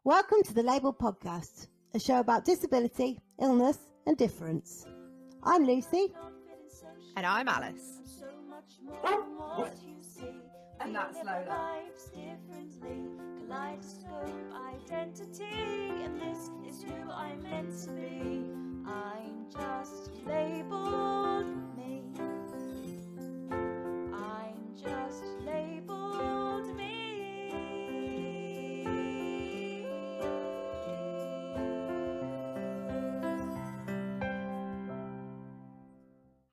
Welcome to the lABLEd podcast, a show about disability, illness and difference. I'm Lucy. And I'm Alice. And that's Lola. Kaleidoscope identity, and this is who I'm meant to be. I'm just labelled me. I'm just labelled me.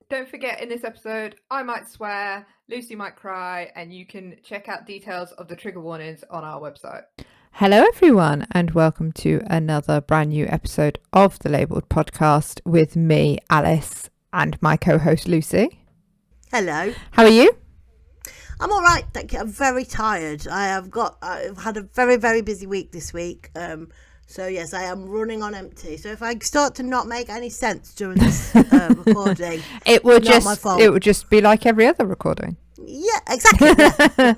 Don't forget, in this episode, I might swear, Lucy might cry, and you can check out details of the trigger warnings on our website. Hello everyone, and welcome to another brand new episode of the lABLEd podcast with me, Alice, and my co-host Lucy. Hello. How are you? I'm all right, thank you. I'm very tired. I've had a very, very busy week this week. So yes, I am running on empty. So if I start to not make any sense during this recording, it would my fault. It would just be like every other recording. Yeah, exactly. Yeah.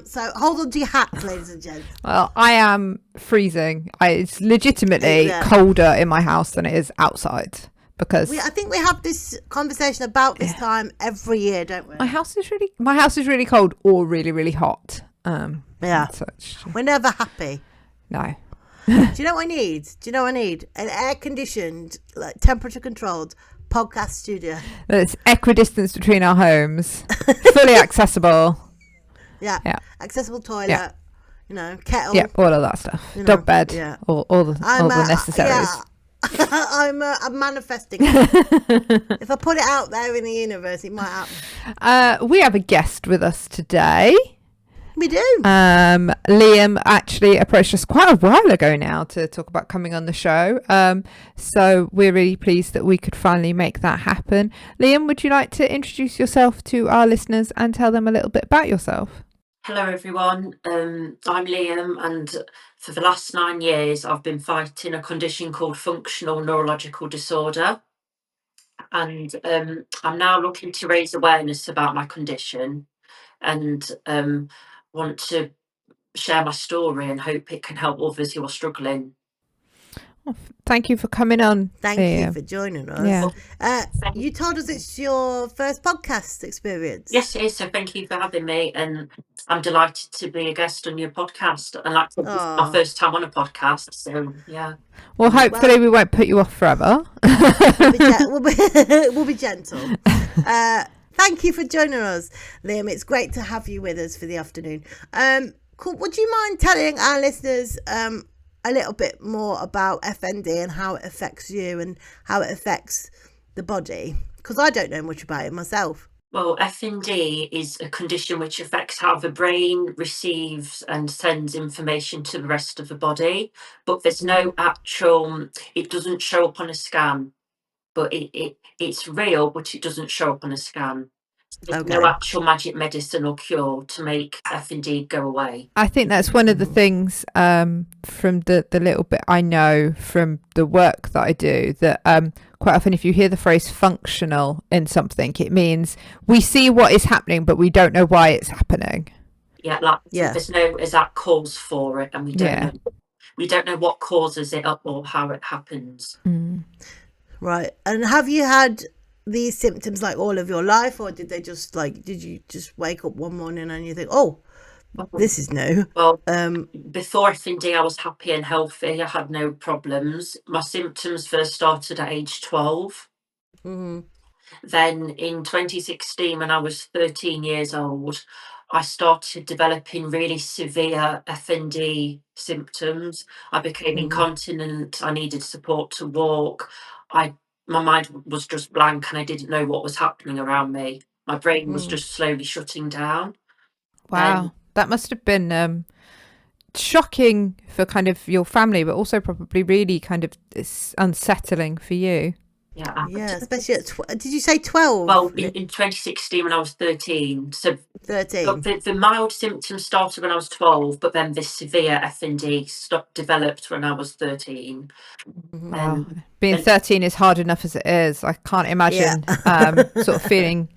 So hold on to your hats, ladies and gents. Well, I am freezing. It's legitimately colder in my house than it is outside because I think we have this conversation about this time every year, don't we? my house is really cold or really, really hot. We're never happy. No. Do you know what I need? An air-conditioned, like temperature-controlled podcast studio. There's equidistance between our homes, fully accessible. Yeah. Accessible toilet. Yeah. You know, kettle. Yeah, all of that stuff. Dog bed. Yeah. All the necessaries. Yeah. I'm manifesting it. If I put it out there in the universe, it might happen. We have a guest with us today. We do. Liam actually approached us quite a while ago now to talk about coming on the show. So we're really pleased that we could finally make that happen. Liam, would you like to introduce yourself to our listeners and tell them a little bit about yourself? Hello everyone, I'm Liam, and for the last 9 years I've been fighting a condition called Functional Neurological Disorder, and I'm now looking to raise awareness about my condition and want to share my story and hope it can help others who are struggling. Well, thank you for coming on. Thank you for joining us. Yeah. You told us it's your first podcast experience. Yes, it is. So thank you for having me, and I'm delighted to be a guest on your podcast. And like, this is my first time on a podcast, so yeah. Well, hopefully we won't put you off forever. We'll be gentle. Thank you for joining us, Liam. It's great to have you with us for the afternoon. Cool. Would you mind telling our listeners a little bit more about FND and how it affects you and how it affects the body? Because I don't know much about it myself. Well, FND is a condition which affects how the brain receives and sends information to the rest of the body, but there's no actual, it doesn't show up on a scan, but it's real, but it doesn't show up on a scan. There's no actual magic medicine or cure to make FND go away. I think that's one of the things from the little bit I know from the work that I do, that quite often if you hear the phrase functional in something, it means we see what is happening, but we don't know why it's happening. There's no exact cause for it, and we don't know what causes it or how it happens. Right. And have you had these symptoms like all of your life, or did you just wake up one morning and you think, oh, this is new? Well, before FND I was happy and healthy. I had no problems. My symptoms first started at age 12. Mm-hmm. Then in 2016, when I was 13 years old, I started developing really severe FND symptoms. I became incontinent. I needed support to walk. My mind was just blank and I didn't know what was happening around me. My brain was just slowly shutting down. Wow. That must have been shocking for kind of your family, but also probably really kind of unsettling for you. Yeah, especially did you say 12? Well, in 2016 when I was 13. So 13. The mild symptoms started when I was 12, but then the severe FND developed when I was 13. Wow. Being 13 is hard enough as it is. I can't imagine sort of feeling.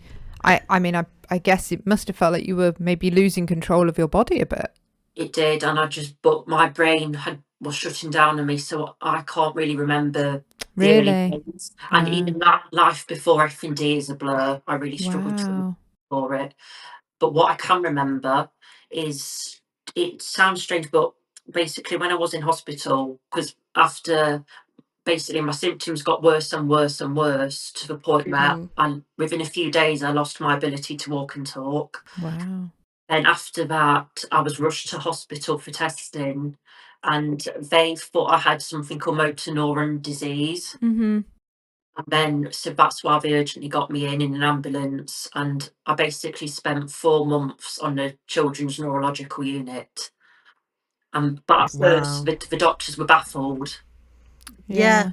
I mean, I guess it must have felt like you were maybe losing control of your body a bit. It did, and but my brain was shutting down on me, so I can't really remember the early Really? days. And Wow. even that life before F&D is a blur. I really struggled to Wow. for it. But what I can remember is, it sounds strange, but basically when I was in hospital, because after basically my symptoms got worse and worse and worse to the point where, and within a few days, I lost my ability to walk and talk. Wow. Then after that, I was rushed to hospital for testing, and they thought I had something called motor neuron disease. Mm-hmm. And then, so that's why they urgently got me in an ambulance, and I basically spent 4 months on the children's neurological unit. But at first, Wow. the doctors were baffled. Yeah.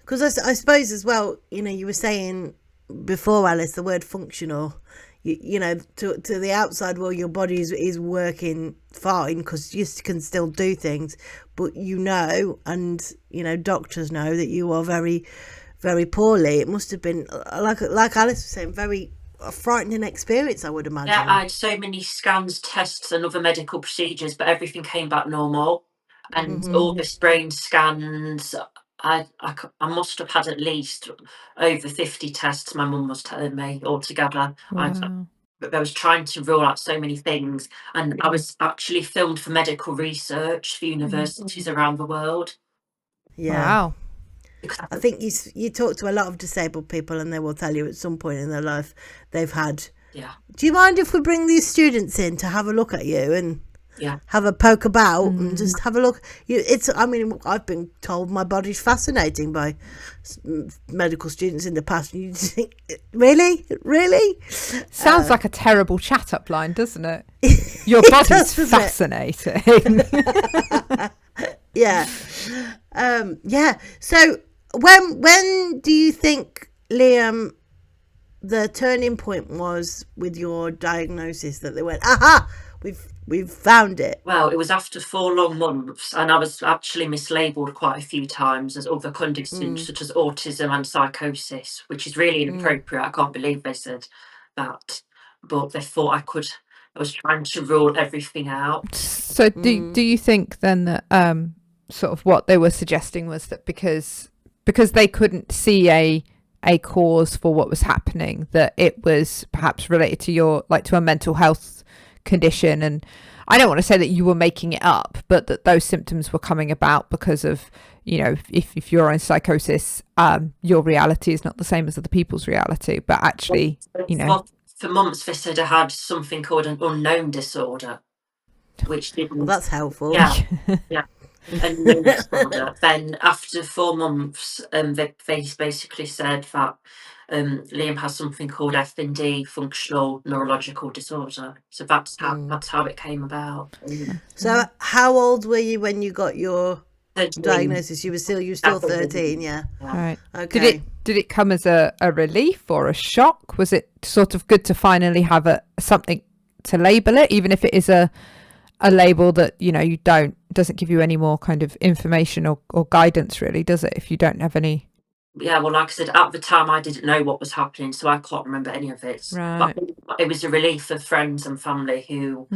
Because I suppose as well, you were saying before, Alice, the word functional. To the outside world, your body is working fine because you can still do things, but and doctors know that you are very, very poorly. It must have been like Alice was saying, very a frightening experience, I would imagine. Yeah, I had so many scans, tests, and other medical procedures, but everything came back normal. And all the brain scans, I must have had at least over 50 tests, my mum was telling me, altogether. Wow. But I was trying to rule out so many things. And I was actually filmed for medical research for universities around the world. Yeah. Wow. I think you talk to a lot of disabled people and they will tell you at some point in their life they've had. Yeah. Do you mind if we bring these students in to have a look at you and have a poke about and just have a look? I've been told my body's fascinating by medical students in the past. And you just think, really? Sounds like a terrible chat up line, doesn't it? Your body's fascinating. Yeah. So when do you think, Liam, the turning point was with your diagnosis that they went, aha, we've found it? Well, it was after 4 long months, and I was actually mislabeled quite a few times as other conditions such as autism and psychosis, which is really inappropriate. I can't believe they said that, but they thought I was trying to rule everything out. So do you think then that sort of what they were suggesting was that because they couldn't see a cause for what was happening, that it was perhaps related to to a mental health condition? And I don't want to say that you were making it up, but that those symptoms were coming about because of, if you're in psychosis, your reality is not the same as other people's reality, but actually, For months they said I had something called an unknown disorder, which didn't. Well, that's helpful. Yeah. Unknown disorder. Then after 4 months, they basically said that Liam has something called F&D, Functional Neurological Disorder. So that's how it came about. So how old were you when you got your 13. diagnosis? You were still 13, yeah. Right. Okay. Did it come as a relief or a shock? Was it sort of good to finally have something to label it, even if it is a label that doesn't give you any more kind of information or guidance, really, does it, if you don't have any? Yeah, well, like I said, at the time I didn't know what was happening, so I can't remember any of it. Right. But it was a relief for friends and family who,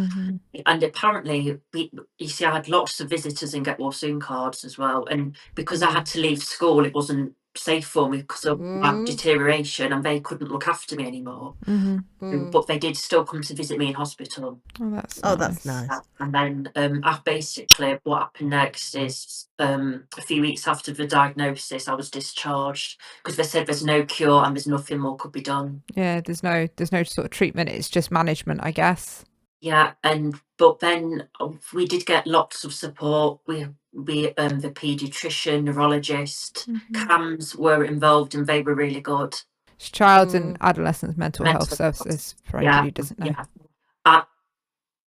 and apparently, you see, I had lots of visitors and get well soon cards as well. And because I had to leave school, it wasn't safe for me because of my deterioration, and they couldn't look after me anymore. But they did still come to visit me in hospital. That's nice. And then basically what happened next is a few weeks after the diagnosis, I was discharged because they said there's no cure and there's nothing more could be done. Yeah, there's no sort of treatment. It's just management, I guess. Yeah, but then we did get lots of support. We the paediatrician, neurologist, CAMS were involved, and they were really good. It's Child and Adolescent Mental Health Services, for anybody who doesn't know. Yeah.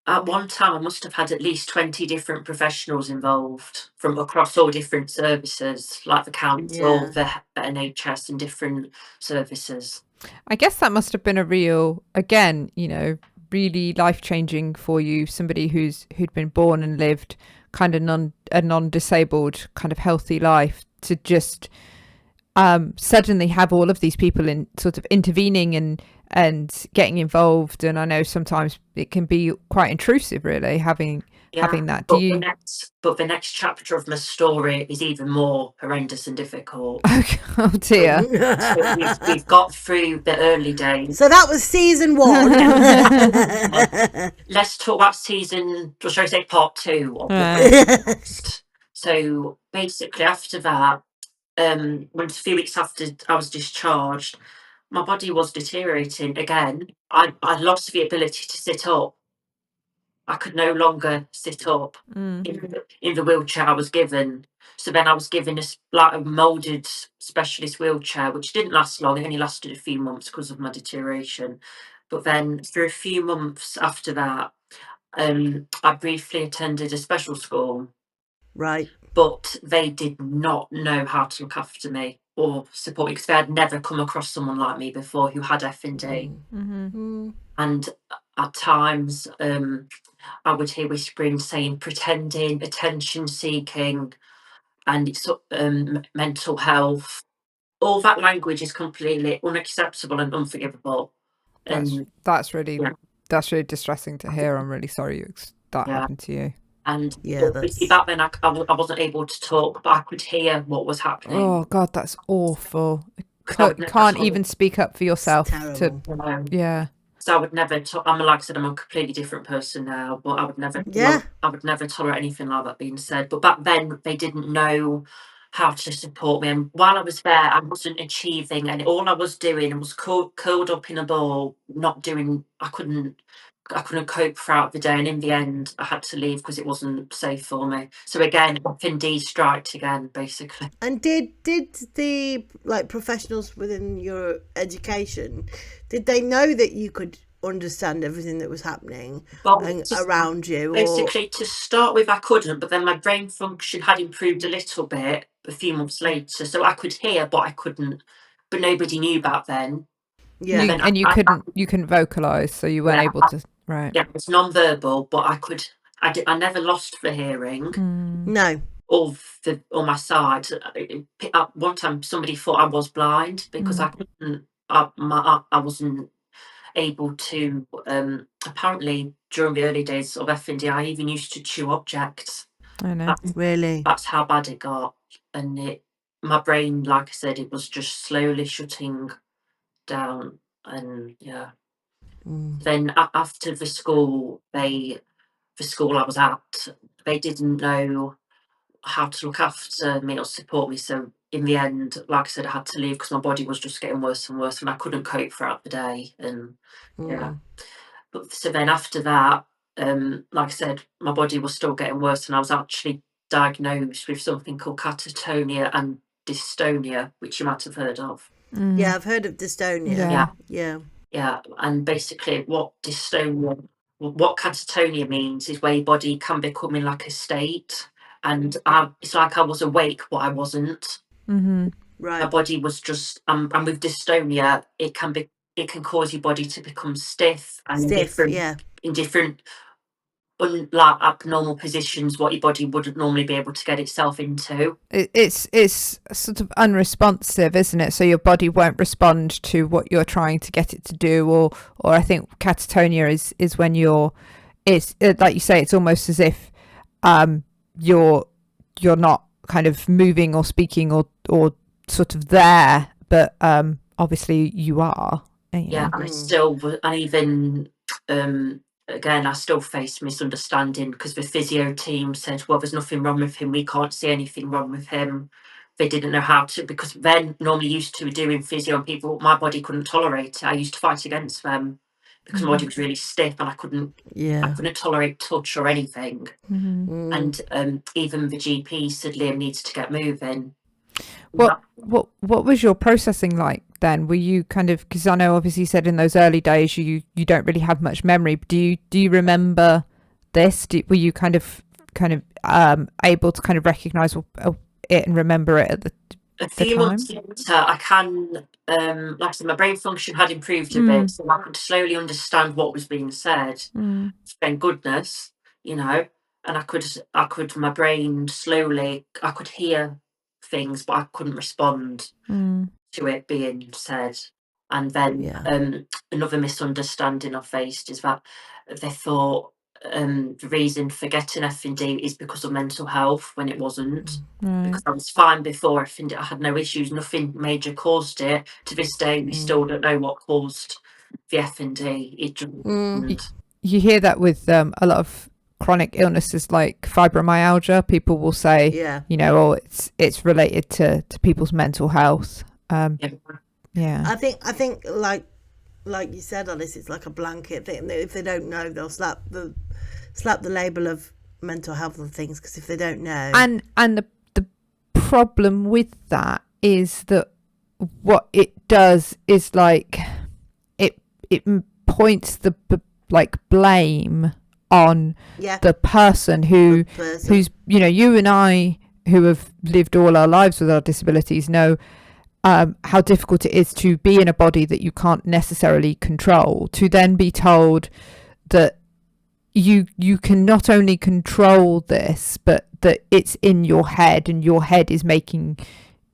At one time, I must have had at least 20 different professionals involved from across all different services, like the council, the NHS, and different services. I guess that must have been a real, again, really life-changing for you, somebody who'd been born and lived kind of a non-disabled kind of healthy life, to just suddenly have all of these people in sort of intervening and getting involved. And I know sometimes it can be quite intrusive, really, having having that. But the next chapter of my story is even more horrendous and difficult. Oh dear. So we've got through the early days. So that was season 1. Let's talk about season, or should I say part 2 of So basically after that, when a few weeks after I was discharged, my body was deteriorating again. I lost the ability to sit up. I could no longer sit up in the wheelchair I was given. So then I was given a moulded specialist wheelchair, which didn't last long. It only lasted a few months because of my deterioration. But then for a few months after that, I briefly attended a special school. Right. But they did not know how to look after me or support me because they had never come across someone like me before who had FND. And at times, I would hear whispering saying pretending, attention seeking, and it's mental health. All that language is completely unacceptable and unforgivable. That's really distressing to hear. I'm really sorry that happened to you. And back then I wasn't able to talk, but I could hear what was happening. Oh God, that's awful. Can't even speak up for yourself. So I would never. Like I said, I'm a completely different person now. But I would never. I would never tolerate anything like that being said. But back then, they didn't know how to support me. And while I was there, I wasn't achieving, and all I was doing was curled up in a ball, not doing. I couldn't cope throughout the day, and in the end, I had to leave because it wasn't safe for me. So again, FND striked again, basically. And did the professionals within your education, did they know that you could understand everything that was happening around you? Basically, to start with, I couldn't, but then my brain function had improved a little bit a few months later, so I could hear, but I couldn't. But nobody knew back then. Yeah, and you couldn't vocalize, so you weren't able to. Right. Yeah, it's non-verbal, but I could. I never lost the hearing. No. Or my sight. One time, somebody thought I was blind because I couldn't. I wasn't able to. Apparently, during the early days of FND, I even used to chew objects. I know. Really. That's how bad it got, and my brain, like I said, it was just slowly shutting down, and Then after the school I was at, they didn't know how to look after me or support me. So in the end, like I said, I had to leave because my body was just getting worse and worse, and I couldn't cope throughout the day. And but so then after that, like I said, my body was still getting worse, and I was actually diagnosed with something called catatonia and dystonia, which you might have heard of. Yeah, I've heard of dystonia. Yeah, and basically what catatonia means is where your body can become in like a state, and it's like I was awake but I wasn't. Right. My body was just and with dystonia it can cause your body to become stiff and in different like abnormal positions what your body wouldn't normally be able to get itself into. It's sort of unresponsive, isn't it? So your body won't respond to what you're trying to get it to do, or I think catatonia is when it's like you say, it's almost as if you're not kind of moving or speaking or sort of there, but obviously you are. Yeah, and even again, I still face misunderstanding because the physio team said, well, there's nothing wrong with him. We can't see anything wrong with him. They didn't know how to, because they're normally used to doing physio on people. My body couldn't tolerate it. I used to fight against them because my body was really stiff and I couldn't tolerate touch or anything. And even the GP said, Liam needs to get moving. What was your processing like then? Were you kind of, because I know obviously you said in those early days you don't really have much memory, but do you remember this? Were you kind of able to kind of recognise it and remember it at the a few months later? I can like I said, my brain function had improved a bit, so I could slowly understand what was being said. Thank goodness, and I could my brain slowly, I could hear things, but I couldn't respond to it being said. And then another misunderstanding I faced is that they thought the reason for getting FND is because of mental health when it wasn't. Right. Because I was fine before FND. I had no issues. Nothing major caused it. To this day, we still don't know what caused the FND. It just happened. You hear that with a lot of chronic illnesses like fibromyalgia. People will say, Yeah. you know, oh, it's related to people's mental health. Yeah. I think like you said, Alice, it's like a blanket thing. If they don't know, they'll slap the label of mental health on things, because if they don't know, And the problem with that is that what it does is like it points the like blame on yeah, the person who person. who's, you know, you and I who have lived all our lives with our disabilities know how difficult it is to be in a body that you can't necessarily control, to then be told that you can not only control this, but that it's in your head, and your head is making,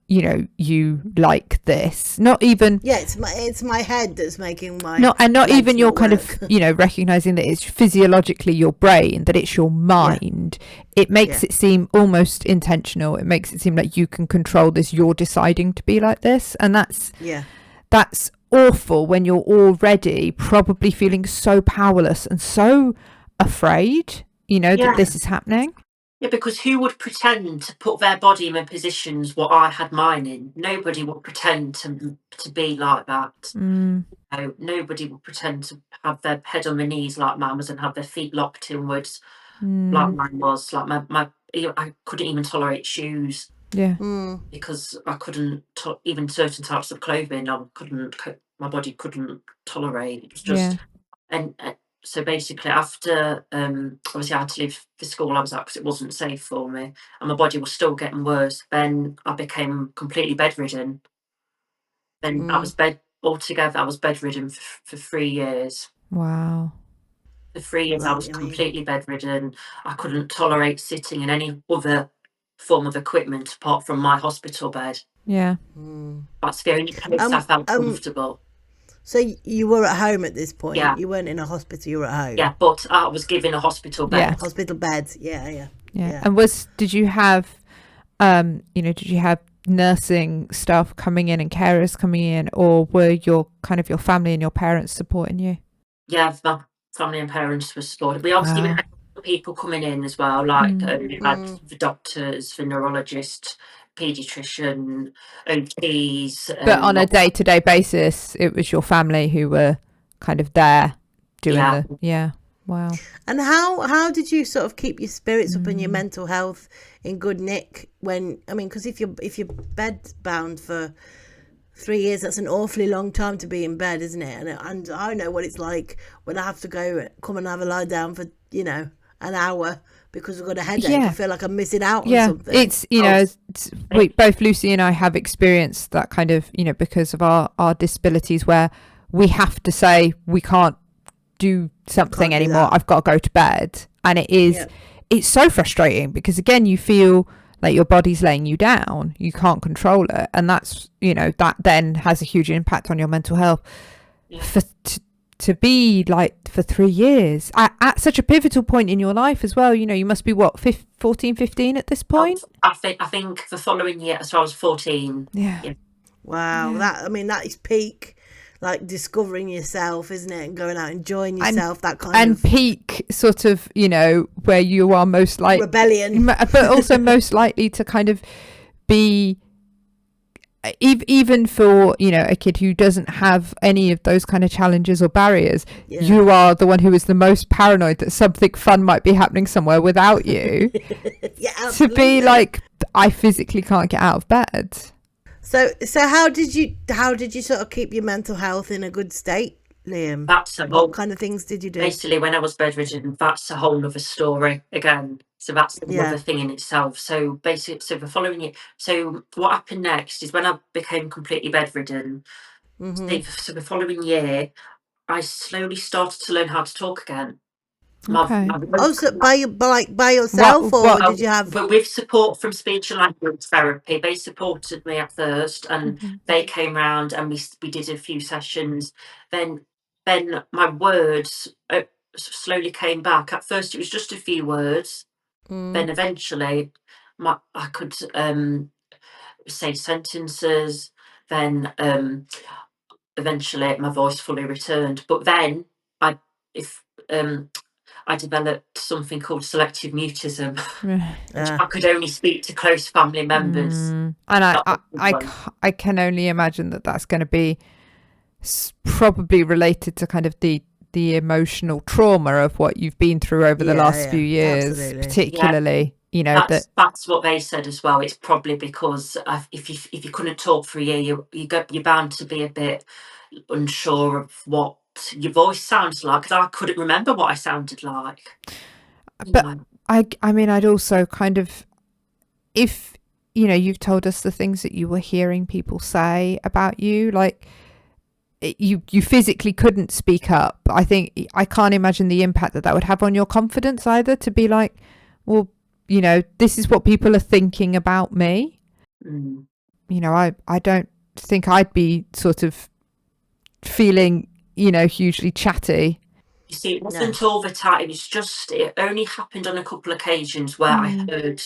you know, you like this. Not even Yeah, it's my head that's making my not legs even your not kind work. of, you know, recognizing that it's physiologically your brain, that it's your mind. It makes Yeah. it seem almost intentional. It makes it seem like you can control this, you're deciding to be like this, and that's awful when you're already probably feeling so powerless and so afraid, you know, that this is happening. Yeah, because who would pretend to put their body in positions what I had mine in? Nobody would pretend to be like that. Mm, No, nobody would pretend to have their head on their knees like mine was and have their feet locked inwards like mine was. Like my I couldn't even tolerate shoes yeah. because I couldn't even certain types of clothing. My body couldn't tolerate. It was just and. So basically, after obviously I had to leave the school I was at because it wasn't safe for me, and my body was still getting worse. Then I became completely bedridden. Then I was bedridden for 3 years. Wow. For 3 years, I was completely bedridden. I couldn't tolerate sitting in any other form of equipment apart from my hospital bed. Yeah. That's the only place I felt comfortable. So you were at home at this point. Yeah. You weren't in a hospital. You were at home. Yeah, but I was given a hospital bed. Yeah. Hospital beds. Yeah. And did you have nursing staff coming in and carers coming in, or were your family and your parents supporting you? Yeah, my family and parents were supportive. We obviously had people coming in as well, like we had the doctors, the neurologist, paediatrician, OTs. But on a day-to-day basis, it was your family who were kind of there doing wow. And how did you sort of keep your spirits up and your mental health in good nick when, I mean, because if you're bed bound for 3 years, that's an awfully long time to be in bed, isn't it? And I know what it's like when I have to come and have a lie down for, you know, an hour because I've got a headache. Yeah. I feel like I'm missing out on something. It's, you know, both Lucy and I have experienced that kind of, you know, because of our disabilities, where we have to say we can't do something anymore. I've got to go to bed. And it's so frustrating because, again, you feel like your body's laying you down. You can't control it. And that's, you know, that then has a huge impact on your mental health. To be like for 3 years at such a pivotal point in your life as well, you know, you must be what, 14, 15 at this point? I think the following year, so I was 14. Yeah. Wow. That is peak, like discovering yourself, isn't it? And going out, enjoying yourself, that kind of. And peak sort of, you know, where you are most like rebellion. But also most likely to kind of be, even for, you know, a kid who doesn't have any of those kind of challenges or barriers, you are the one who is the most paranoid that something fun might be happening somewhere without you. To be like, I physically can't get out of bed. So how did you sort of keep your mental health in a good state, Liam? What kind of things did you do? Basically, when I was bedridden, that's a whole other story again. So that's another thing in itself. So basically, the following year, so what happened next is when I became completely bedridden. So the following year, I slowly started to learn how to talk again. Okay. So by yourself, or did you have? But with support from speech and language therapy, they supported me at first, and they came round and we did a few sessions. Then my words slowly came back. At first, it was just a few words. Then eventually, I could say sentences. Then eventually, my voice fully returned. But then, I if I developed something called selective mutism, which I could only speak to close family members. And Not everyone. I can only imagine that that's going to be probably related to kind of the emotional trauma of what you've been through over the last few years, absolutely. particularly. You know, that's what they said as well. It's probably because if you couldn't talk for a year, you're bound to be a bit unsure of what your voice sounds like, because I couldn't remember what I sounded like. But I mean, I'd also kind of, if you know, you've told us the things that you were hearing people say about you, like you physically couldn't speak up. I think I can't imagine the impact that would have on your confidence either, to be like, well, you know, this is what people are thinking about me. You know, I don't think I'd be sort of feeling, you know, hugely chatty. You see, it wasn't all the time. It only happened on a couple of occasions where I heard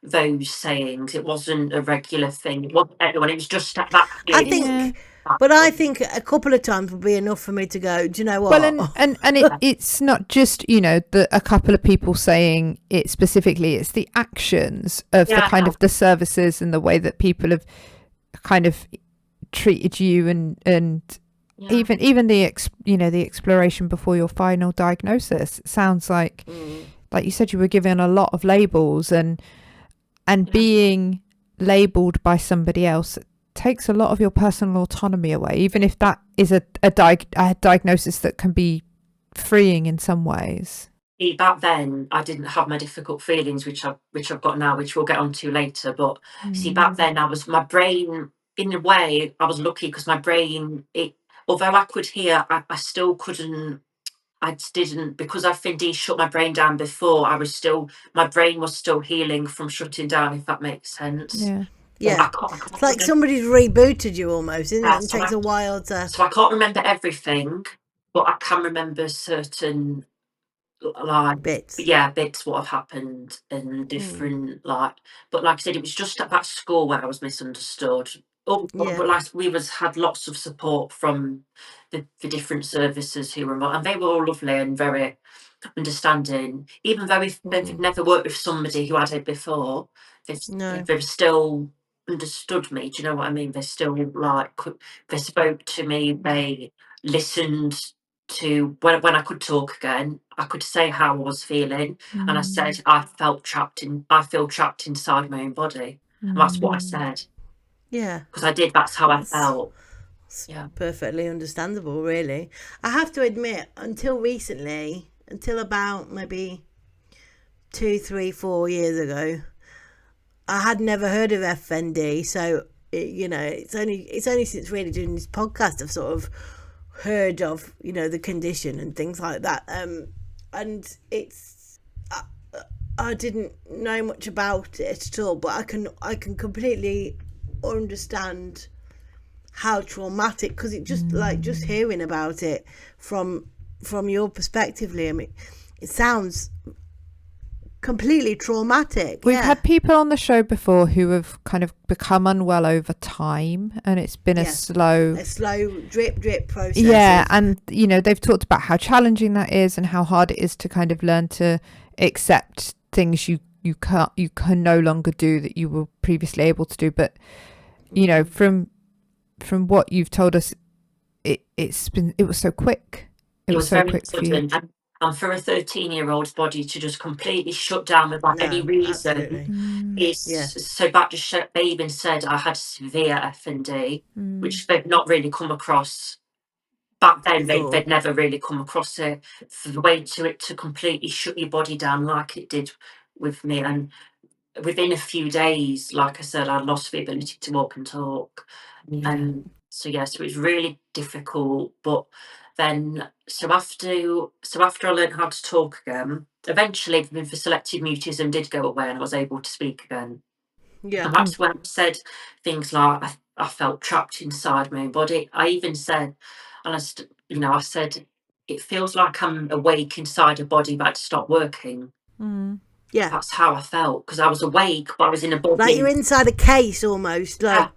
those sayings. It wasn't a regular thing. It wasn't everyone. It was just that. I think, but I think a couple of times would be enough for me to go, do you know what? Well, and it's not just, you know, a couple of people saying it specifically. It's the actions of the kind of the services and the way that people have kind of treated you, and even the the exploration before your final diagnosis. It sounds like you said, you were given a lot of labels, and being labeled by somebody else takes a lot of your personal autonomy away, even if that is a diagnosis that can be freeing in some ways. Back then, I didn't have my difficult feelings, which I've got now, which we'll get onto later. But see, back then, my brain, in a way, I was lucky, because my brain, although I could hear, I still couldn't. I didn't, because I've shut my brain down before. My brain was still healing from shutting down, if that makes sense. Yeah, it's like somebody's rebooted you almost, isn't it? It takes a while to. So I can't remember everything, but I can remember certain bits. Bits what have happened, and different but like I said, it was just at that school where I was misunderstood. But like we had lots of support from the different services who were involved, and they were all lovely and very understanding. Even though they've never worked with somebody who had it before, they've still understood me. Do you know what I mean? They still they spoke to me. They listened to when I could talk again. I could say how I was feeling, and I said I feel trapped inside my own body, and that's what I said. Because I did. That's how I felt. Perfectly understandable, really. I have to admit, until recently, until about maybe 2, 3, 4 years ago, I had never heard of FND. So it's only since really doing this podcast I've sort of heard of the condition and things like that. And it's I didn't know much about it at all, but I can completely understand how traumatic, because it just hearing about it from your perspective, Liam, it sounds completely traumatic. We've had people on the show before who have kind of become unwell over time, and it's been a slow drip process. And they've talked about how challenging that is, and how hard it is to kind of learn to accept things you can no longer do that you were previously able to do. But from what you've told us, it was so quick. It was so quick for you. And for a 13-year-old's body to just completely shut down without any reason is so bad. They even said I had severe FND, which they've not really come across. Back then, they'd never really come across it. For the way to completely shut your body down like it did with me, and within a few days, like I said, I lost the ability to walk and talk. And so it was really difficult. But then, so after I learned how to talk again, eventually the selective mutism did go away, and I was able to speak again. And that's when I said things like I felt trapped inside my own body. I even said, and I said, it feels like I'm awake inside a body about to stop working. Yeah. That's how I felt, because I was awake, but I was in a body. Like you're inside a case almost. Like,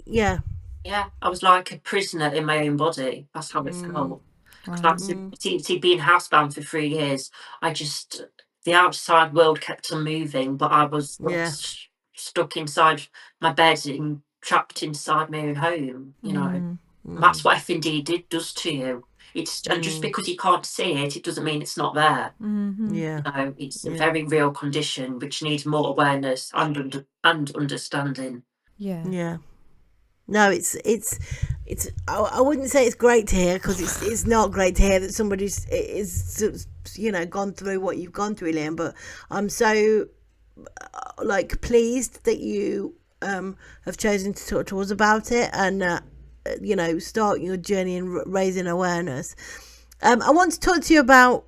yeah. Yeah, I was like a prisoner in my own body. That's how it felt. Like, being housebound for 3 years, the outside world kept on moving, but I was stuck inside my bed and trapped inside my own home, you know. That's what FND does to you. And just because you can't see it, it doesn't mean it's not there. Yeah. You know, it's a very real condition which needs more awareness and understanding. Yeah. No, it's. I wouldn't say it's great to hear, because it's not great to hear that somebody's is gone through what you've gone through, Liam. But I'm so like pleased that you have chosen to talk to us about it and start your journey in raising awareness. I want to talk to you about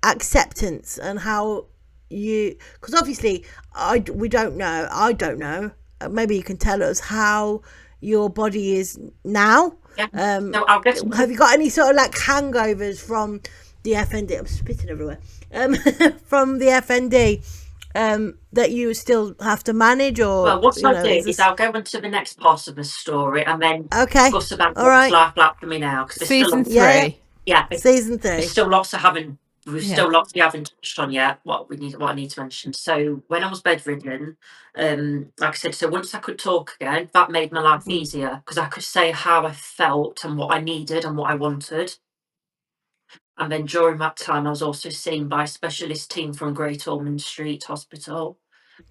acceptance and how you, because obviously I don't know. Maybe you can tell us how your body is now. Yeah. So I'll get Have you got any sort of like hangovers from the FND? I'm spitting everywhere. From the FND that you still have to manage, or well, what I'll do is I'll go on to the next part of the story and then discuss about what's life like for me now. Because Season still 3. Yeah, season 3. There's still lots still lots we haven't touched on yet. What I need to mention. So when I was bedridden, like I said, so once I could talk again, that made my life easier, because I could say how I felt and what I needed and what I wanted. And then during that time, I was also seen by a specialist team from Great Ormond Street Hospital.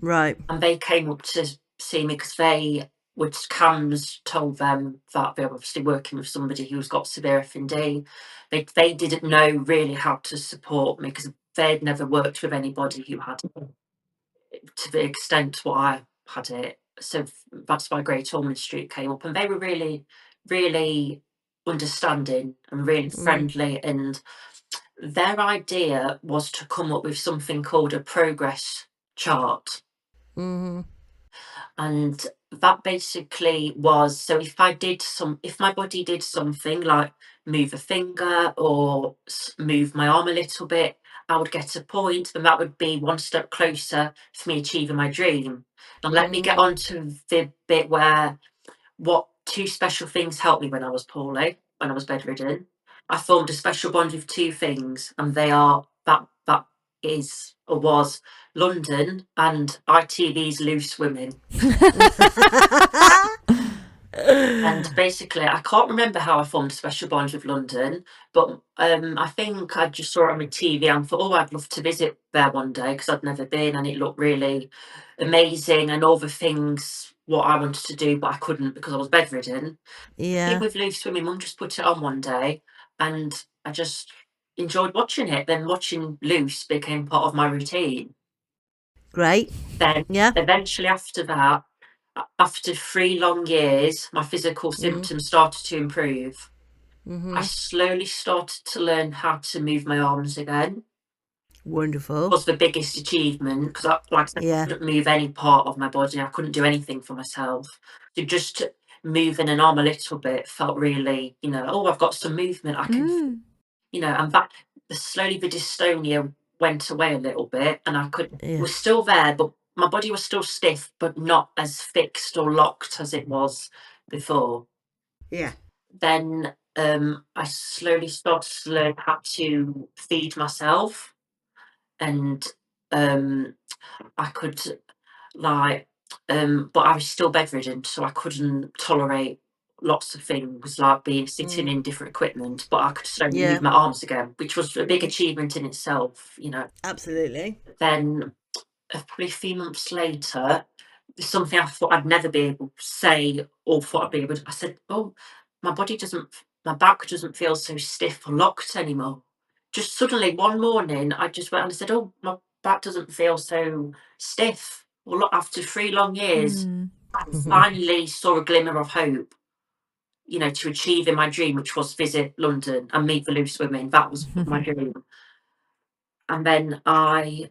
Right. And they came up to see me because CAMS told them that they were obviously working with somebody who's got severe FND. They didn't know really how to support me, because they'd never worked with anybody who had it to the extent what I had it. So that's why Great Ormond Street came up, and they were really, really understanding and really friendly. And their idea was to come up with something called a progress chart. And that basically was, so if my body did something like move a finger or move my arm a little bit, I would get a point, and that would be one step closer for me achieving my dream. Now let me get on to the bit where what 2 special things helped me when I was poorly, when I was bedridden. I formed a special bond with 2 things, and they are that is or was London and ITV's Loose Women. And basically, I can't remember how I formed a special bond with London, but I think I just saw it on my TV and thought, oh, I'd love to visit there one day, because I'd never been, and it looked really amazing and all the things what I wanted to do, but I couldn't because I was bedridden. Yeah. With Loose Women, Mum just put it on one day, and I just enjoyed watching it. Then watching Loose became part of my routine. Great. Then eventually after that, after 3 long years, my physical symptoms started to improve. I slowly started to learn how to move my arms again. Wonderful. It was the biggest achievement, because I couldn't move any part of my body. I couldn't do anything for myself. So just moving an arm a little bit felt really, oh, I've got some movement. I can, and that slowly the dystonia went away a little bit, and I was still there, but my body was still stiff, but not as fixed or locked as it was before. Yeah. Then I slowly started to learn how to feed myself, and I could but I was still bedridden, so I couldn't tolerate lots of things like sitting in different equipment, but I could slowly move my arms again, which was a big achievement in itself, Absolutely. Then probably a few months later, something I thought I'd never be able to say or thought I'd be able to, I said, oh, my back doesn't feel so stiff or locked anymore. Just suddenly one morning, I just went and I said, oh, my back doesn't feel so stiff. Well, after 3 long years, I finally saw a glimmer of hope, to achieving my dream, which was visit London and meet the Loose Women. That was my dream. And then I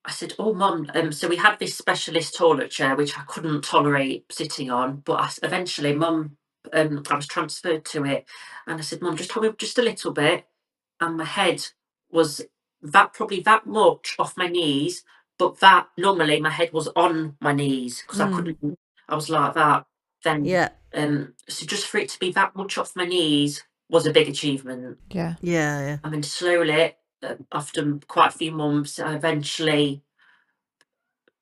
said, oh, Mum, so we had this specialist toilet chair, which I couldn't tolerate sitting on, but eventually Mum I was transferred to it, and I said, "Mum, just hold me up just a little bit," and my head was probably that much off my knees, but that normally my head was on my knees because I couldn't. I was like that. Then, Yeah. so just for it to be that much off my knees was a big achievement. Yeah. Yeah. I mean, slowly, after quite a few months, I eventually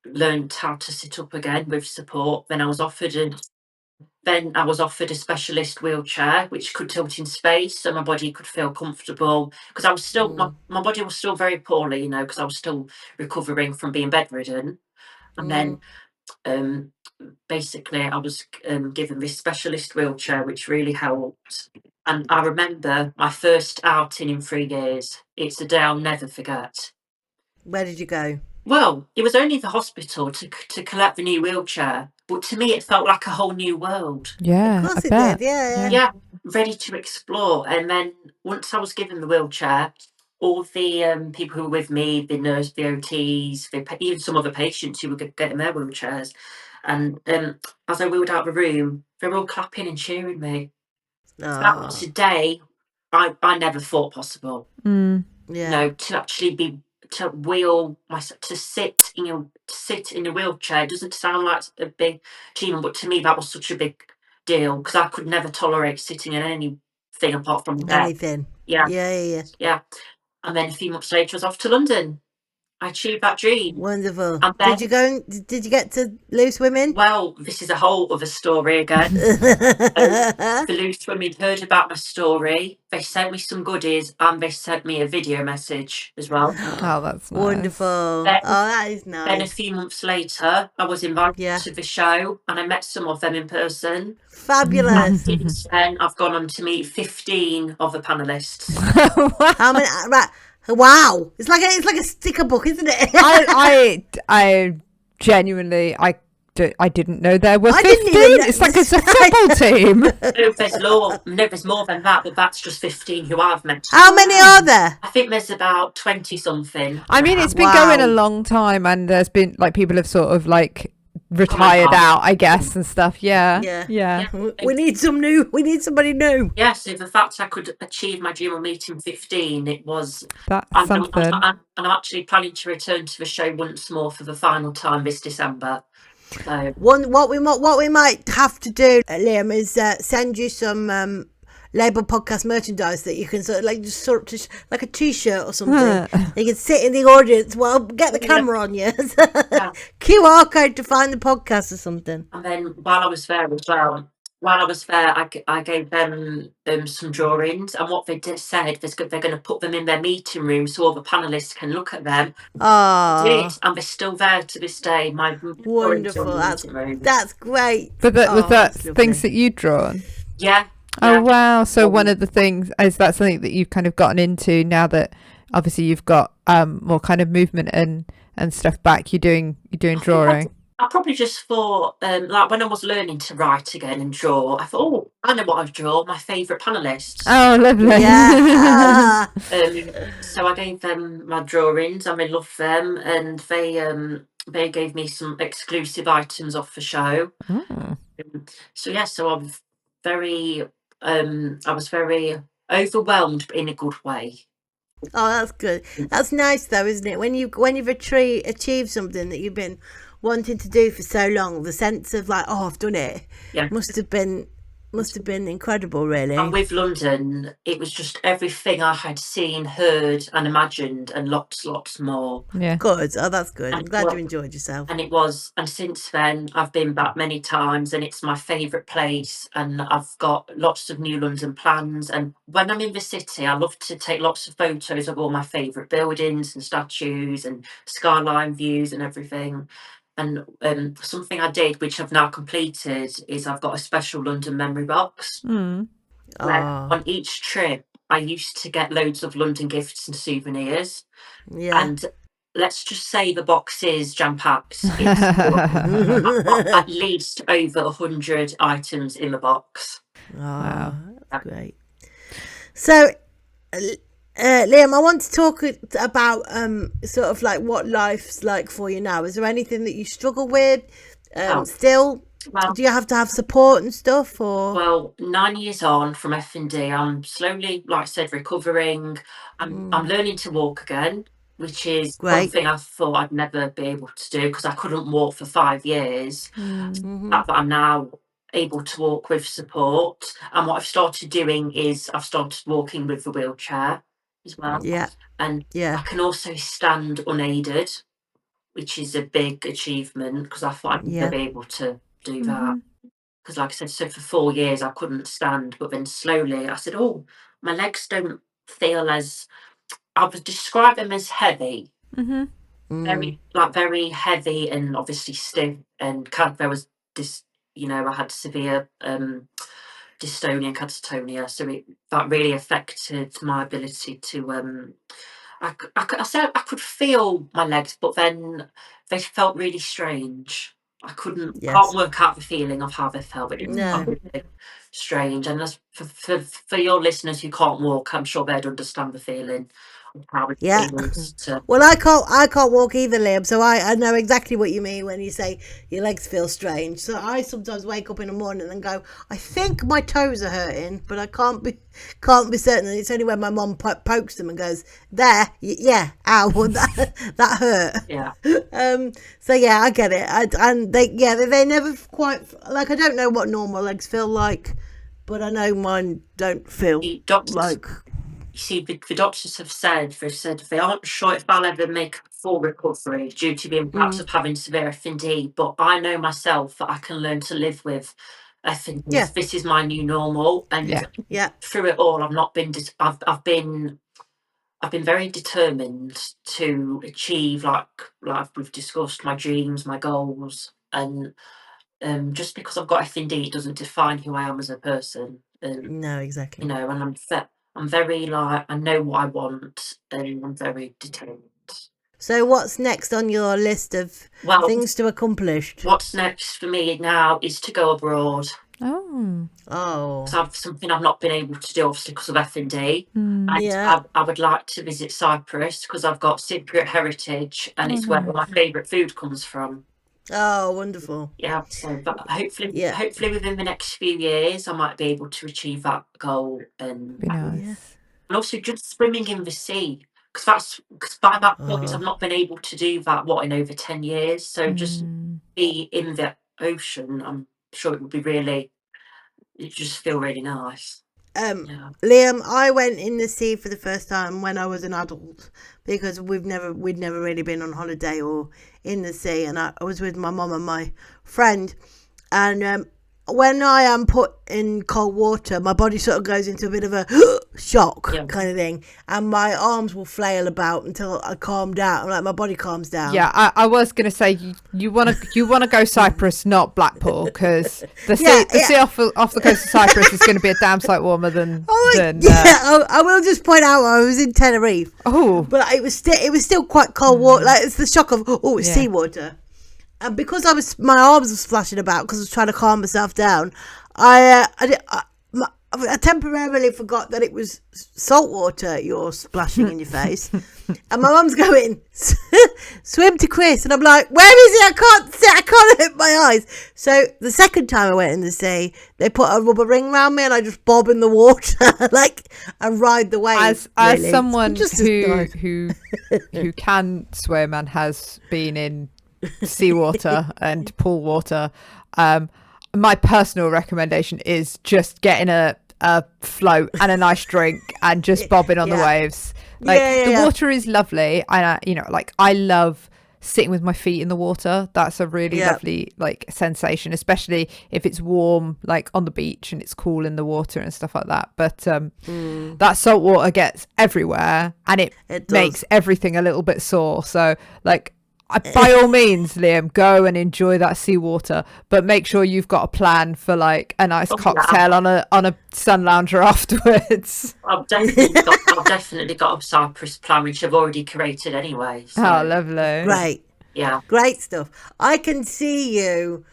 learned how to sit up again with support. Then I was offered a specialist wheelchair which could tilt in space so my body could feel comfortable, because I was still my body was still very poorly, because I was still recovering from being bedridden. And then basically I was given this specialist wheelchair which really helped. And I remember my first outing in 3 years. It's a day I'll never forget. Where did you go? Well, it was only the hospital to collect the new wheelchair, but to me it felt like a whole new world. Yeah. Of course I it bet. did. Yeah. Yeah, ready to explore. And then once I was given the wheelchair, all the people who were with me, the nurse, the OTs, even some other patients who were getting their wheelchairs, and as I wheeled out the room, they were all clapping and cheering me. That was a day I never thought possible. Yeah. To actually to wheel myself, to sit in a wheelchair doesn't sound like a big achievement, but to me that was such a big deal because I could never tolerate sitting in anything apart from bed. Anything. Yeah. Yeah. And then a few months later I was off to London. I achieved that dream. Wonderful. And then, did you get to Loose Women? well, this is a whole other story again. The Loose Women heard about my story. They sent me some goodies and they sent me a video message as well. Oh, that's nice. Wonderful. Then- That is nice. Then a few months later, I was invited to the show and I met some of them in person. Fabulous. Since then, I've gone on to meet 15 of the panellists. How many? Right. Wow. It's like a sticker book, isn't it? I genuinely I didn't know there were I 15. didn't even know- It's like it's a football team. There's more than that, but that's just 15 who I've met. How many are there? I think there's about 20 something. I mean, it's been going a long time, and there's been like people have sort of like retired out, I guess, and stuff. Yeah. We need somebody new. Yeah, so the fact I could achieve my dream of meeting 15, it was. That's something. And I'm actually planning to return to the show once more for the final time this December. So. What we might have to do, Liam, is send you some lABLEd podcast merchandise that you can sort of like a t-shirt or something. You can sit in the audience while get the camera on you. QR code to find the podcast or something. And then while I was there as well, I gave them some drawings, and what they said they're going to put them in their meeting room so all the panellists can look at them. Oh, and they're still there to this day. My wonderful! That's great. But was that things that you'd drawn? Yeah. Oh wow! So one of the things is that something that you've kind of gotten into now that obviously you've got more kind of movement and stuff back. You're doing drawing. I probably just thought, like when I was learning to write again and draw, I thought, I know what I'd draw, my favourite panellists. Oh, lovely. Yeah. So I gave them my drawings and they loved them, and they gave me some exclusive items off the show. So I was very overwhelmed, but in a good way. Oh, that's good. That's nice though, isn't it? When you've achieved something that you've been wanting to do for so long, the sense of like, oh, I've done it. Yeah. Must have been incredible, really. And with London, it was just everything I had seen, heard, and imagined, and lots more. Yeah. Good. Oh, that's good. I'm glad you enjoyed yourself. And since then, I've been back many times, and it's my favourite place. And I've got lots of new London plans. And when I'm in the city, I love to take lots of photos of all my favourite buildings and statues and skyline views and everything. And something I did, which I've now completed, is I've got a special London memory box. Where on each trip, I used to get loads of London gifts and souvenirs. Yeah. And let's just say the box is jam-packed. I've got at least over 100 items in the box. Wow. That's great. So, Liam, I want to talk about sort of like what life's like for you now. Is there anything that you struggle with still Well, Do you have to have support and stuff, or? well, 9 years on from F&D, I'm slowly, like I said, recovering. I'm learning to walk again, which is one Great. thing I thought I'd never be able to do because I couldn't walk for 5 years. Mm-hmm. But I'm now able to walk with support. And what I've started doing is I've started walking with the wheelchair as well. Yeah. And Yeah. I can also stand unaided, which is a big achievement because I thought I'd never be able to do that. Because, like I said, so for 4 years I couldn't stand, but then slowly I said, "Oh, my legs don't feel as." I would describe them as heavy, very heavy, and obviously stiff. And there was this, I had severe dystonia and catatonia, so that really affected my ability to. I said I could feel my legs, but then they felt really strange. I can't Yes. work out the feeling of how they felt, but it felt No. really strange. And as for your listeners who can't walk, I'm sure they'd understand the feeling of how it Yeah. feels to. Well, I can't walk either, Liam. So I know exactly what you mean when you say your legs feel strange. So I sometimes wake up in the morning and go, I think my toes are hurting, but I can't be certain. And it's only when my mum pokes them and goes, there, yeah, ow, that hurt. Yeah. So yeah, I get it. And they never quite, like, I don't know what normal legs feel like, but I know mine don't feel The doctors, like. you see, the doctors have said they aren't sure if I'll ever make a full recovery due to the impacts of having severe F&D, but I know myself that I can learn to live with F&D. Yeah. This is my new normal, and Yeah. through it all, I've not been. I've been very determined to achieve, like we've discussed, my dreams, my goals, and just because I've got F&D, it doesn't define who I am as a person. No, exactly. And I'm very, like, I know what I want, and I'm very determined. So what's next on your list of Well, things to accomplish? what's next for me now is to go abroad. Oh. Oh. That's something I've not been able to do, obviously, because of F&D. Yeah. I would like to visit Cyprus because I've got Cypriot heritage, and it's where my favourite food comes from. Oh, wonderful. Yeah, so but hopefully within the next few years I might be able to achieve that goal, and Be nice. also just swimming in the sea, because by that point I've not been able to do that in over 10 years. So just be in the ocean, I'm sure it would be really, it just feel really nice. Liam, I went in the sea for the first time when I was an adult because we'd never really been on holiday or in the sea, and I was with my mum and my friend, and when I am put in cold water, my body sort of goes into a bit of a shock kind of thing, and my arms will flail about until I calm down, like my body calms down. Yeah, I was going to say you want to go Cyprus, not Blackpool, because the sea off the coast of Cyprus is going to be a damn sight warmer than. I will just point out I was in Tenerife. Oh, but it was still quite cold water. Like, it's the shock of it's seawater. And because my arms were splashing about because I was trying to calm myself down, I temporarily forgot that it was salt water you're splashing in your face. And my mum's going, swim to Chris. And I'm like, where is he? I can't hit my eyes. So the second time I went in the sea, they put a rubber ring around me and I just bob in the water and ride the wave. As someone who can swim and has been in seawater and pool water, my personal recommendation is just getting a float and a nice drink and just bobbing on the waves. The water is lovely, and I love sitting with my feet in the water. That's a really lovely sensation, especially if it's warm, like on the beach, and it's cool in the water and stuff like that. But that salt water gets everywhere, and it makes everything a little bit sore. So by all means, Liam, go and enjoy that seawater, but make sure you've got a plan for a nice cocktail on a sun lounger afterwards. I've definitely got a Cyprus plan, which I've already created anyway. So. Oh, lovely! Great, great stuff. I can see you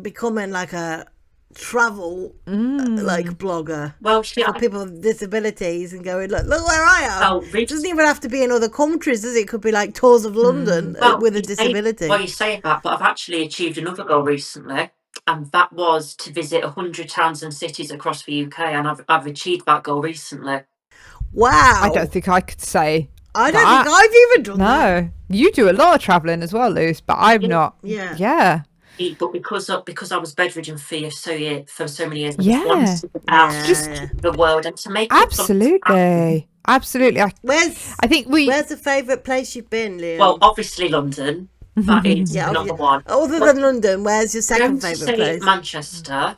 becoming like a travel blogger for people with disabilities and going, look where I am. It doesn't even have to be in other countries, does it? It could be like tours of London with a disability. You say that, but I've actually achieved another goal recently. and that was to visit 100 towns and cities across the UK, and I've achieved that goal recently. Wow. I don't think I could say. I don't think I've even done that. No, you do a lot of travelling as well, Luce, but I'm not. Yeah. Yeah. But because I was bedridden for so many years, I Yeah. just wanted to get out the world and to make Absolutely. Absolutely. I think Where's the favourite place you've been, Liam? Well, obviously London. That is number one. Other than London, where's your second favourite place? Manchester.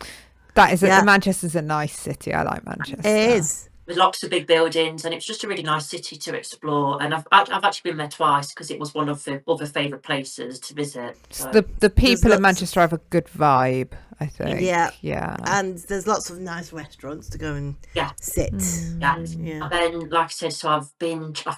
That is Manchester's a nice city. I like Manchester. It is. With lots of big buildings, and it's just a really nice city to explore. And I've actually been there twice because it was one of the other favourite places to visit. So. The people in Manchester have a good vibe, I think. Yeah. And there's lots of nice restaurants to go and sit. Yeah. And then, like I said, so I've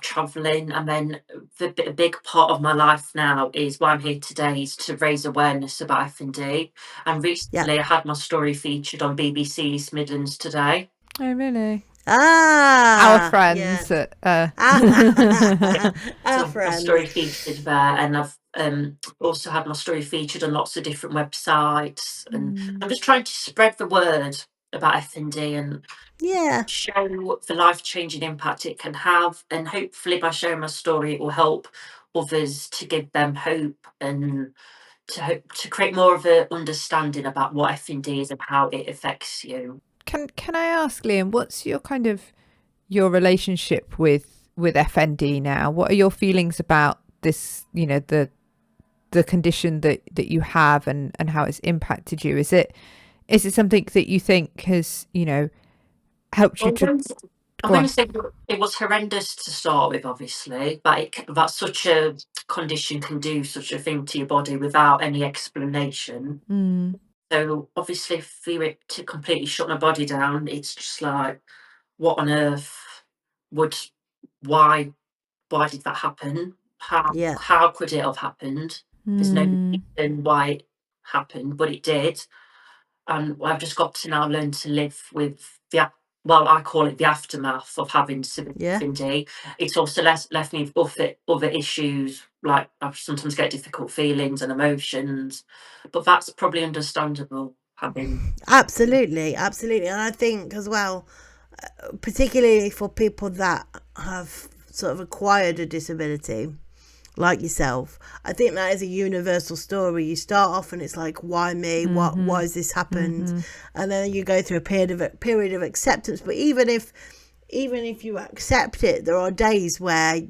travelling, and then a big part of my life now is why I'm here today is to raise awareness about FND. And recently I had my story featured on BBC East Midlands Today. Oh, really? Our friends. Our So friends. my story featured there, and I've also had my story featured on lots of different websites, and I'm just trying to spread the word about FND and show the life-changing impact it can have, and hopefully by sharing my story it will help others to give them hope and to create more of an understanding about what FND is and how it affects you. Can I ask, Liam, what's your your relationship with FND now? What are your feelings about this, the condition that you have and how it's impacted you? Is it something that you think has, helped you to... I'm going to say it was horrendous to start with, obviously, but such a condition can do such a thing to your body without any explanation. So obviously for it to completely shut my body down, it's just like, what on earth why did that happen? How could it have happened? There's no reason why it happened, but it did. And I've just got to now learn to live with I call it the aftermath of having severe FND. It's also left me with other issues, like I sometimes get difficult feelings and emotions, but that's probably understandable. Absolutely. And I think as well, particularly for people that have sort of acquired a disability like yourself, I think that is a universal story. You start off and it's like, why me? Why has this happened? And then you go through a period of acceptance. But even if you accept it, there are days where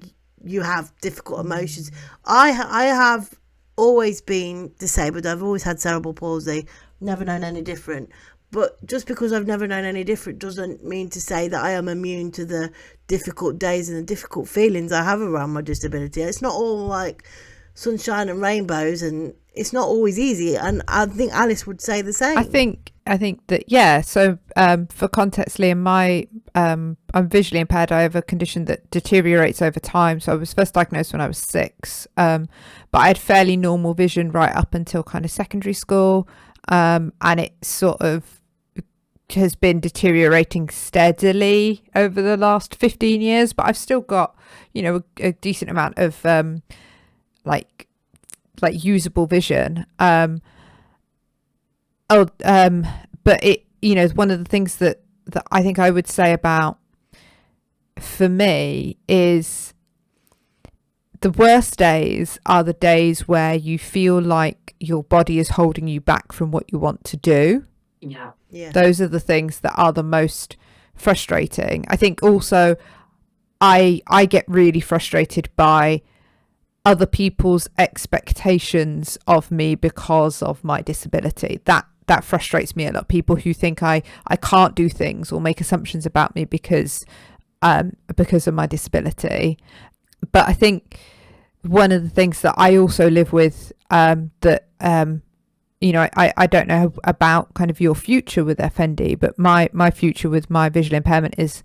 you have difficult emotions. I have always been disabled. I've always had cerebral palsy, never known any different. But just because I've never known any different doesn't mean to say that I am immune to the difficult days and the difficult feelings I have around my disability. It's not all like sunshine and rainbows, and it's not always easy. And I think Alice would say the same. I think that, So for context, Liam, I'm visually impaired. I have a condition that deteriorates over time. So I was first diagnosed when I was 6, but I had fairly normal vision right up until kind of secondary school, and it sort of has been deteriorating steadily over the last 15 years, but I've still got a decent amount of like usable vision, but it one of the things that I think I would say about, for me, is the worst days are the days where you feel like your body is holding you back from what you want to do. Yeah. Those are the things that are the most frustrating. I think also I get really frustrated by other people's expectations of me because of my disability. That frustrates me a lot. People who think I can't do things or make assumptions about me because of my disability. But I think one of the things that I also live with, I don't know about kind of your future with FND, but my future with my visual impairment is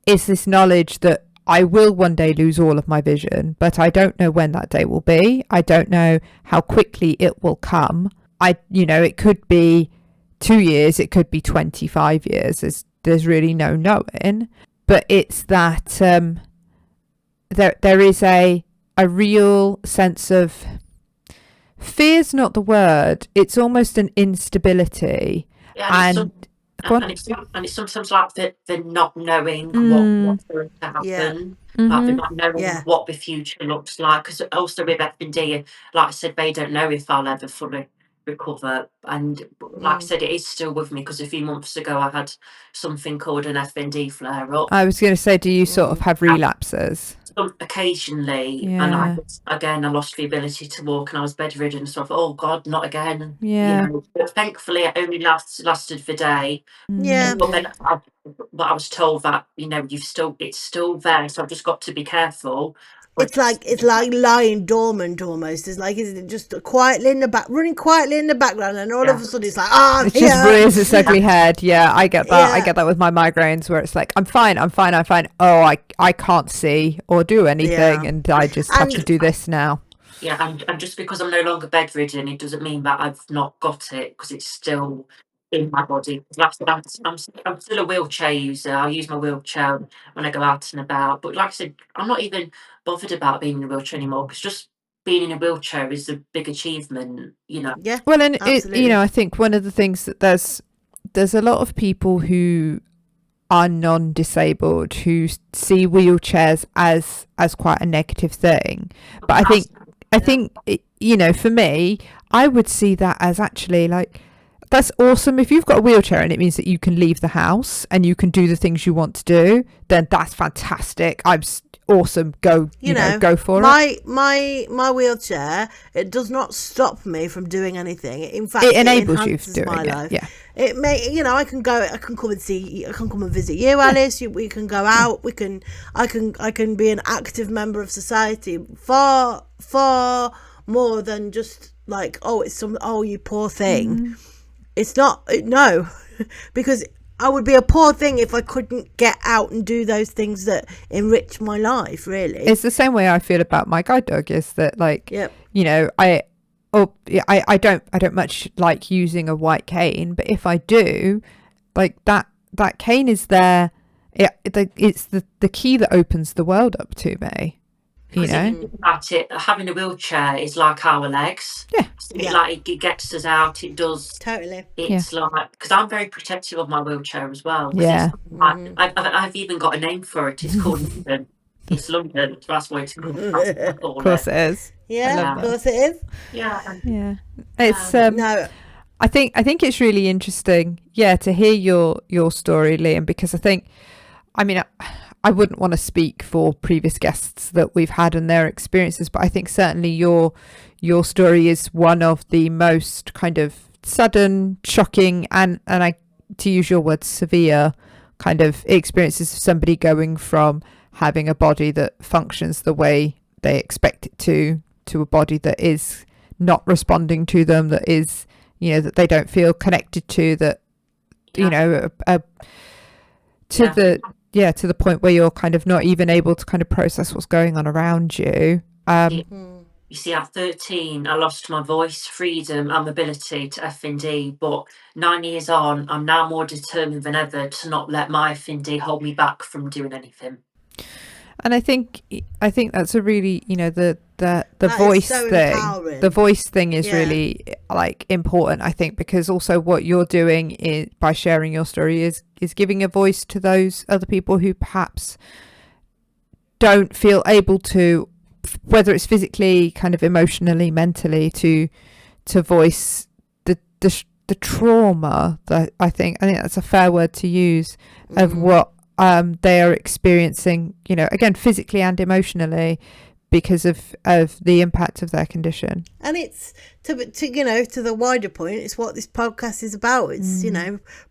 this knowledge that I will one day lose all of my vision, but I don't know when that day will be. I don't know how quickly it will come. It could be 2 years, it could be 25 years. There's really no knowing. But it's that there is a real sense of fear's not the word. It's almost an instability. Yeah, And go on. and it's sometimes like the not knowing what's going to Yeah. happen, like the Mhm. not knowing Yeah. what the future looks like. Because also with F&D, like I said, they don't know if I'll ever fully recover. And like I said, it is still with me because a few months ago I had something called an F&D flare up. I was going to say, do you sort of have relapses? Occasionally, and Yeah. I lost the ability to walk, and I was bedridden. So I thought, oh God, not again. Yeah. But thankfully, it only lasted the day. Yeah. But then, I was told that it's still there. So I've just got to be careful. It's like lying dormant almost. It's like, isn't it, just quietly in the back, running quietly in the background, and all of a sudden it's like, I'm It here. just rears its ugly head. Yeah, I get that. I Yeah. get that with my migraines, where it's like, I'm fine. Oh, I can't see or do anything, Yeah. and I just have to do this now. Yeah, and just because I'm no longer bedridden, it doesn't mean that I've not got it, because it's still in my body. Like I said, I'm still a wheelchair user. I use my wheelchair when I go out and about. But like I said, I'm not even bothered about being in a wheelchair anymore, because just being in a wheelchair is a big achievement. Yeah. Well, and Absolutely. I think one of the things that there's a lot of people who are non-disabled who see wheelchairs as quite a negative thing, but I think for me, I would see that as actually like, that's awesome. If you've got a wheelchair and it means that you can leave the house and you can do the things you want to do, then that's fantastic. Awesome. Go for it. My wheelchair, it does not stop me from doing anything. In fact, It enables you enhances doing my it. life. Yeah. It may, I can come and visit you, Alice. We can go out. I can be an active member of society far more than just like, you poor thing. It's not, no, because I would be a poor thing if I couldn't get out and do those things that enrich my life, really. It's the same way I feel about my guide dog, is that like, Yep. I don't much like using a white cane, but if I do, like that cane is there. It's the key that opens the world up to me. If you think about it, having a wheelchair is like our legs. Yeah. Like it gets us out. It does. Totally. It's like, because I'm very protective of my wheelchair as well. 'Cause Yeah. I've even got a name for it. It's called London. It's London. That's what it's called. Of course it is. Yeah, of course it is. Yeah. Yeah. It's No, I think it's really interesting, to hear your story, Liam, because I wouldn't want to speak for previous guests that we've had and their experiences, but I think certainly your story is one of the most kind of sudden, shocking, and to use your words, severe kind of experiences of somebody going from having a body that functions the way they expect it to a body that is not responding to them, that is, that they don't feel connected to, that, to the point where you're kind of not even able to kind of process what's going on around you. You see, at 13, I lost my voice, freedom, and mobility to F&D. But 9 years on, I'm now more determined than ever to not let my F&D hold me back from doing anything. And I think that's a really, the that voice is so thing. empowering. The voice thing is really like important, I think, because also what you're doing is, by sharing your story, is giving a voice to those other people who perhaps don't feel able to, whether it's physically, kind of emotionally, mentally, to voice the trauma that I think that's a fair word to use, of what they are experiencing, again, physically and emotionally, because of the impact of their condition. And it's to the wider point, it's what this podcast is about. It's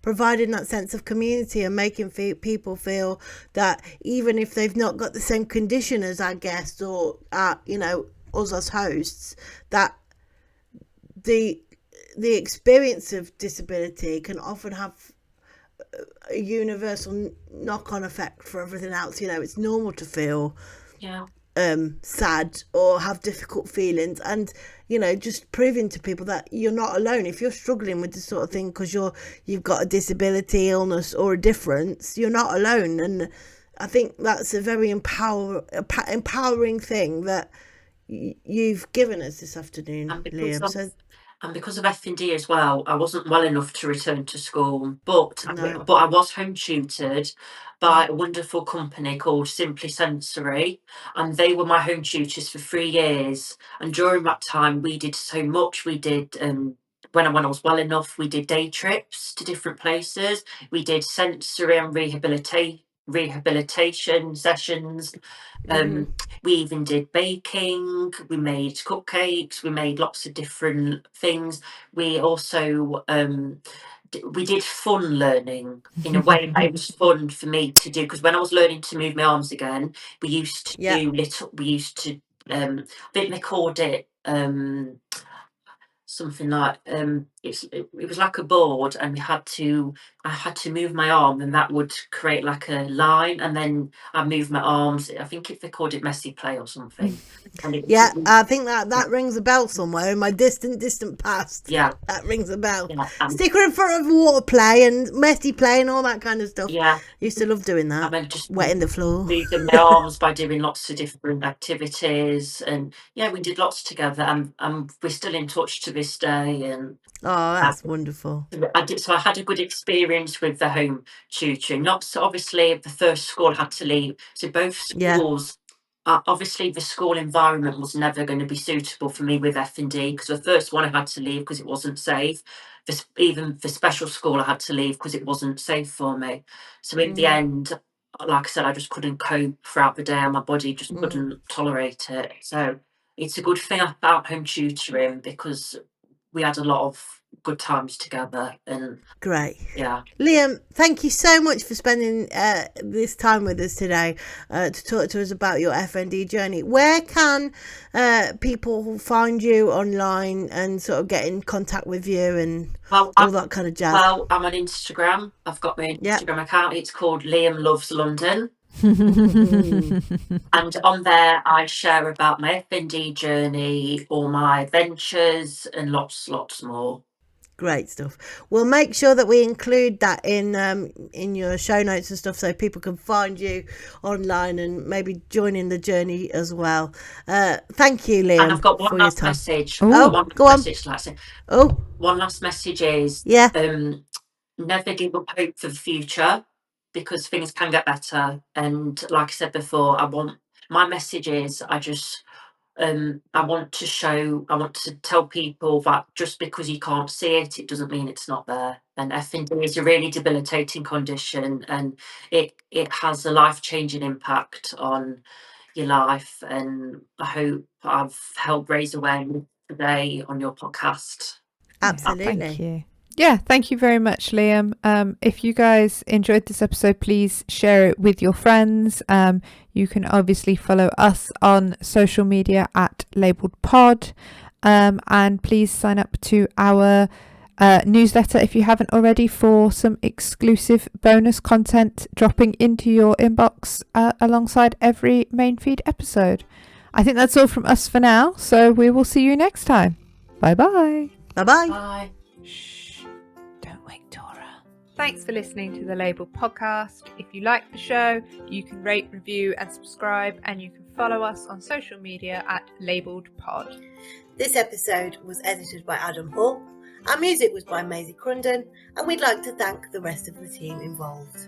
providing that sense of community and making people feel that even if they've not got the same condition as our guests or us as hosts, that the experience of disability can often have a universal knock-on effect for everything else. It's normal to feel sad or have difficult feelings, and just proving to people that you're not alone. If you're struggling with this sort of thing because you've got a disability, illness, or a difference, you're not alone. And I think that's a very empowering thing, that you've given us this afternoon, And Liam. because of F&D as well, I wasn't well enough to return to school, but No. I was home tutored by a wonderful company called Simply Sensory, and they were my home tutors for 3 years. And during that time, we did so much. We did when I was well enough, we did day trips to different places. We did sensory and rehabilitation sessions. We even did baking, we made cupcakes, we made lots of different things. We also we did fun learning in a way that it was fun for me to do, because when I was learning to move my arms again, we used to I think they called it something like it was like a board, and I had to move my arm, and that would create like a line, and then I moved my arms. I think they called it messy play or something. And I think that rings a bell somewhere in my distant past. Yeah, that rings a bell. Yeah, Sticker in front of water play and messy play and all that kind of stuff. Yeah, used to love doing that. I meant just wetting the floor, moving my arms by doing lots of different activities, and yeah, we did lots together, and we're still in touch to this day. And oh, that's wonderful. So I had a good experience with the home tutoring. Not so obviously the first school I had to leave. So both schools, obviously the school environment was never going to be suitable for me with F&D, because the first one I had to leave because it wasn't safe. Even the special school I had to leave because it wasn't safe for me. So in the end, like I said, I just couldn't cope throughout the day, and my body just couldn't tolerate it. So it's a good thing about home tutoring, because we had a lot of good times together. And great. Yeah. Liam, thank you so much for spending this time with us today to talk to us about your FND journey. Where can people find you online and sort of get in contact with you and all that kind of jazz? Well, I'm on Instagram. I've got my Instagram account. It's called Liam Loves London. And on there I share about my FND journey, all my adventures, and lots more. Great stuff. We'll make sure that we include that in your show notes and stuff, so people can find you online and maybe join in the journey as well. Thank you, Liam. And I've got one last message. Go on. One last message is never give up hope for the future, because things can get better. And like I said before, my message is I want to tell people that just because you can't see it, it doesn't mean it's not there. And FND is a really debilitating condition, and it has a life-changing impact on your life. And I hope I've helped raise awareness today on your podcast. Absolutely. Thank you. Yeah, thank you very much, Liam. If you guys enjoyed this episode, please share it with your friends. You can obviously follow us on social media at lABLEd, and please sign up to our newsletter if you haven't already for some exclusive bonus content dropping into your inbox alongside every main feed episode. I think that's all from us for now, so we will see you next time. Bye-bye. Bye-bye. Bye. Thanks for listening to the lABLEd podcast. If you like the show, you can rate, review and subscribe, and you can follow us on social media at lABLEdPod. This episode was edited by Adam Hall. Our music was by Maisie Crunden, and we'd like to thank the rest of the team involved.